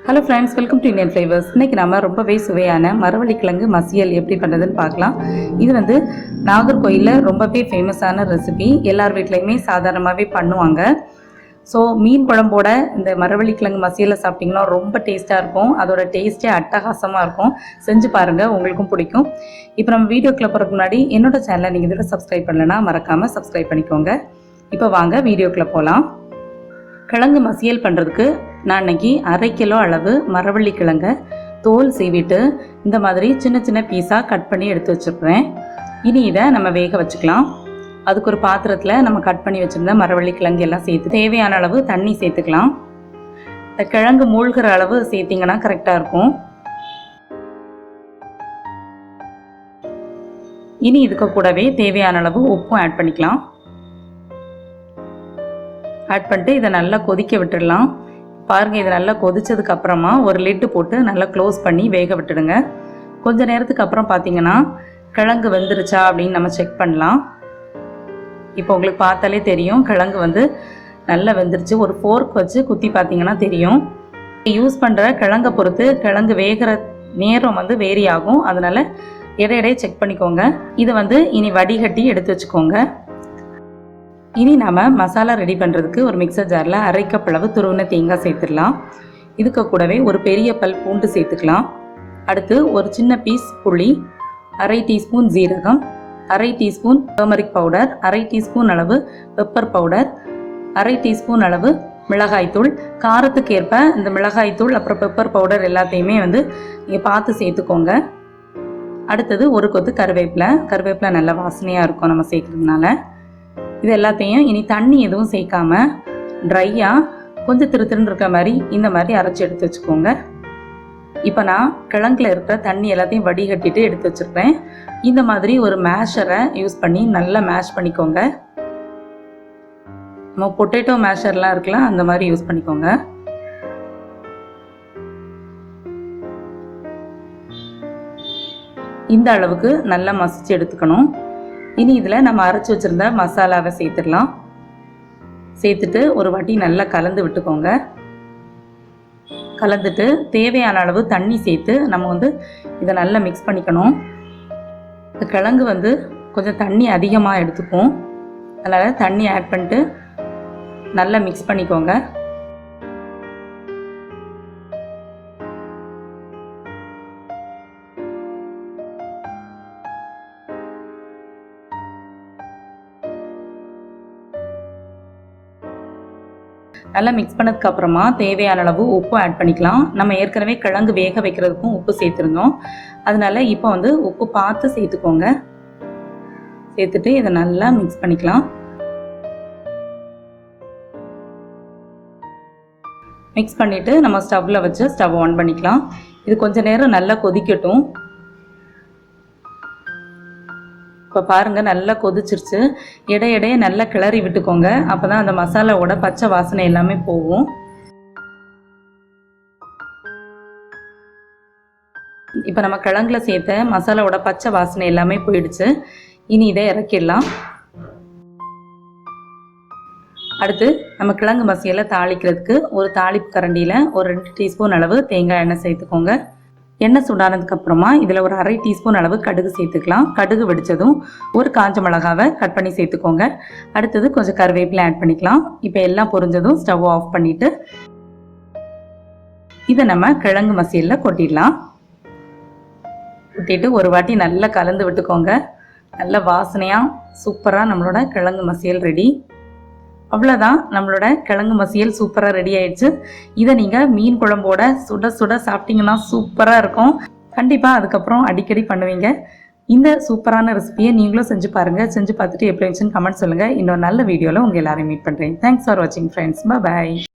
Hello friends, welcome to Indian flavours. இன்றைக்கி நம்ம ரொம்பவே சுவையான மரவள்ளிக்கிழங்கு மசியல் எப்படி பண்ணுறதுன்னு பார்க்கலாம். இது நாகர்கோயிலில் ரொம்பவே ஃபேமஸான ரெசிபி. எல்லார் வீட்லேயுமே சாதாரணமாகவே பண்ணுவாங்க. ஸோ மீன் குழம்போட இந்த மரவள்ளிக்கிழங்கு மசியலை சாப்பிட்டிங்கன்னா ரொம்ப டேஸ்ட்டாக இருக்கும். அதோட டேஸ்ட்டே அட்டகாசமாக இருக்கும். செஞ்சு பாருங்கள், உங்களுக்கும் பிடிக்கும். இப்போ நம்ம வீடியோக்குள்ளே போகிறதுக்கு முன்னாடி என்னோட சேனலை நீங்கள் இதோட சப்ஸ்கிரைப் பண்ணலைன்னா மறக்காமல் சப்ஸ்கிரைப் பண்ணிக்கோங்க. இப்போ வாங்க வீடியோக்குள்ளே போகலாம். கிழங்கு மசியல் பண்ணுறதுக்கு நான் இன்றைக்கி 1/2 கிலோ அளவு மரவள்ளிக்கிழங்கை தோல் சீவிட்டு இந்த மாதிரி சின்ன சின்ன பீஸாக கட் பண்ணி எடுத்து வச்சுருக்கிறேன். இனி இதை நம்ம வேக வச்சுக்கலாம். அதுக்கு ஒரு பாத்திரத்தில் நம்ம கட் பண்ணி வச்சுருந்த மரவள்ளிக்கிழங்கு எல்லாம் சேர்த்து தேவையான அளவு தண்ணி சேர்த்துக்கலாம். இந்த கிழங்கு மூழ்கிற அளவு சேர்த்திங்கன்னா கரெக்டாக இருக்கும். இனி இதுக்கு கூடவே தேவையான அளவு உப்பும் ஆட் பண்ணிக்கலாம். ஆட் பண்ணிட்டு இதை நல்லா கொதிக்க விட்டுடலாம். பாருங்கள், இது நல்லா கொதிச்சதுக்கு அப்புறமா ஒரு லிட்டு போட்டு நல்லா க்ளோஸ் பண்ணி வேக விட்டுடுங்க. கொஞ்சம் நேரத்துக்கு அப்புறம் பார்த்தீங்கன்னா கிழங்கு வெந்துருச்சா அப்படின்னு நம்ம செக் பண்ணலாம். இப்போ உங்களுக்கு பார்த்தாலே தெரியும் கிழங்கு நல்லா வெந்துருச்சு. ஒரு ஃபோர்க் வச்சு குத்தி பார்த்தீங்கன்னா தெரியும். யூஸ் பண்ணுற கிழங்கை பொறுத்து கிழங்கு வேகிற நேரம் வேரி ஆகும். அதனால் இடையிடையே செக் பண்ணிக்கோங்க. இதை இனி வடிகட்டி எடுத்து வச்சுக்கோங்க. இனி நம்ம மசாலா ரெடி பண்ணுறதுக்கு ஒரு மிக்சர் ஜாரில் 1/2 கப் அளவு துருவின தேங்காய் சேர்த்துடலாம். இதுக்கு கூடவே ஒரு பெரிய பல் பூண்டு சேர்த்துக்கலாம். அடுத்து ஒரு சின்ன பீஸ் புளி, 1/2 டீஸ்பூன் ஜீரகம், 1/2 டீஸ்பூன் டர்மரிக் பவுடர், 1/2 டீஸ்பூன் அளவு பெப்பர் பவுடர், 1/2 டீஸ்பூன் அளவு மிளகாய்த்தூள். காரத்துக்கு ஏற்ப இந்த மிளகாய்த்தூள் அப்புறம் பெப்பர் பவுடர் எல்லாத்தையுமே நீங்கள் பார்த்து சேர்த்துக்கோங்க. அடுத்தது ஒரு கொத்து கருவேப்பிலை நல்லா வாசனையாக இருக்கும் நம்ம சேர்க்குறதுனால. இது எல்லாத்தையும் இனி தண்ணி எதுவும் சேர்க்காம ட்ரையாக கொஞ்சம் திருத்திருன்னு இருக்க மாதிரி இந்த மாதிரி அரைச்சி எடுத்து வச்சுக்கோங்க. இப்போ நான் கிழங்குல இருக்கிற தண்ணி எல்லாத்தையும் வடிகட்டிட்டு எடுத்து வச்சுருக்கேன். இந்த மாதிரி ஒரு மேஷரை யூஸ் பண்ணி நல்லா மேஷ் பண்ணிக்கோங்க. நம்ம பொட்டேட்டோ மேஷர்லாம் இருக்கலாம், அந்த மாதிரி யூஸ் பண்ணிக்கோங்க. இந்த அளவுக்கு நல்லா மசிச்சு எடுத்துக்கணும். இனி இதில் நம்ம அரைச்சி வச்சுருந்த மசாலாவை சேர்த்துடலாம். சேர்த்துட்டு ஒரு வாட்டி நல்லா கலந்து விட்டுக்கோங்க. கலந்துட்டு தேவையான அளவு தண்ணி சேர்த்து நம்ம இதை நல்லா மிக்ஸ் பண்ணிக்கணும். இந்த கிழங்கு கொஞ்சம் தண்ணி அதிகமாக எடுத்துக்கும். அதனால் தண்ணி ஆட் பண்ணிட்டு நல்லா மிக்ஸ் பண்ணிக்கோங்க. நல்லா மிக்ஸ் பண்ணதுக்கு அப்புறமா தேவையான அளவு உப்பு ஆட் பண்ணிக்கலாம். நம்ம ஏற்கனவே கிழங்கு வேக வைக்கிறதுக்கும் உப்பு சேர்த்துருந்தோம். அதனால இப்போ உப்பு பார்த்து சேர்த்துக்கோங்க. சேர்த்துட்டு இதை நல்லா மிக்ஸ் பண்ணிக்கலாம். மிக்ஸ் பண்ணிவிட்டு நம்ம ஸ்டவ்வில் வச்சு ஸ்டவ் ஆன் பண்ணிக்கலாம். இது கொஞ்சம் நேரம் நல்லா கொதிக்கட்டும். இப்போ பாருங்கள், நல்லா கொதிச்சிருச்சு. இடையிடையே நல்லா கிளறி விட்டுக்கோங்க. அப்போ தான் அந்த மசாலாவோட பச்சை வாசனை எல்லாமே போகும். இப்போ நம்ம கிழங்குல சேர்த்த மசாலாவோட பச்சை வாசனை எல்லாமே போயிடுச்சு. இனி இதை இறக்கிடலாம். அடுத்து நம்ம கிழங்கு மசியலை தாளிக்கிறதுக்கு ஒரு தாளிப்பு கரண்டியில் ஒரு 2 டீஸ்பூன் அளவு தேங்காய் எண்ணெய் சேர்த்துக்கோங்க. எண்ணெய் சூடானதுக்கு அப்புறமா இதில் ஒரு 1/2 டீஸ்பூன் அளவு கடுகு சேர்த்துக்கலாம். கடுகு வெடித்ததும் ஒரு காஞ்ச மிளகாவை கட் பண்ணி சேர்த்துக்கோங்க. அடுத்தது கொஞ்சம் கருவேப்பிலை ஆட் பண்ணிக்கலாம். இப்போ எல்லாம் பொரிஞ்சதும் ஸ்டவ் ஆஃப் பண்ணிவிட்டு இதை நம்ம கிழங்கு மசியலில் கொட்டிடலாம். கொட்டிட்டு ஒரு வாட்டி நல்லா கலந்து விட்டுக்கோங்க. நல்ல வாசனையாக சூப்பராக நம்மளோட கிழங்கு மசியல் ரெடி. அவ்வளோதான், நம்மளோட கிழங்கு மசியல் சூப்பராக ரெடி ஆயிடுச்சு. இதை நீங்கள் மீன் குழம்போட சுட சுட சாப்பிட்டீங்கன்னா சூப்பராக இருக்கும். கண்டிப்பாக அதுக்கப்புறம் அடிக்கடி பண்ணுவீங்க. இந்த சூப்பரான ரெசிபியை நீங்களும் செஞ்சு பாருங்கள். செஞ்சு பார்த்துட்டு எப்படி இருந்துச்சுன்னு கமெண்ட் சொல்லுங்கள். இன்னொரு நல்ல வீடியோவில் உங்கள் எல்லாரையும் மீட் பண்ணுறேன். தேங்க்ஸ் ஃபார் வாட்சிங் ஃப்ரெண்ட்ஸ். பாய்.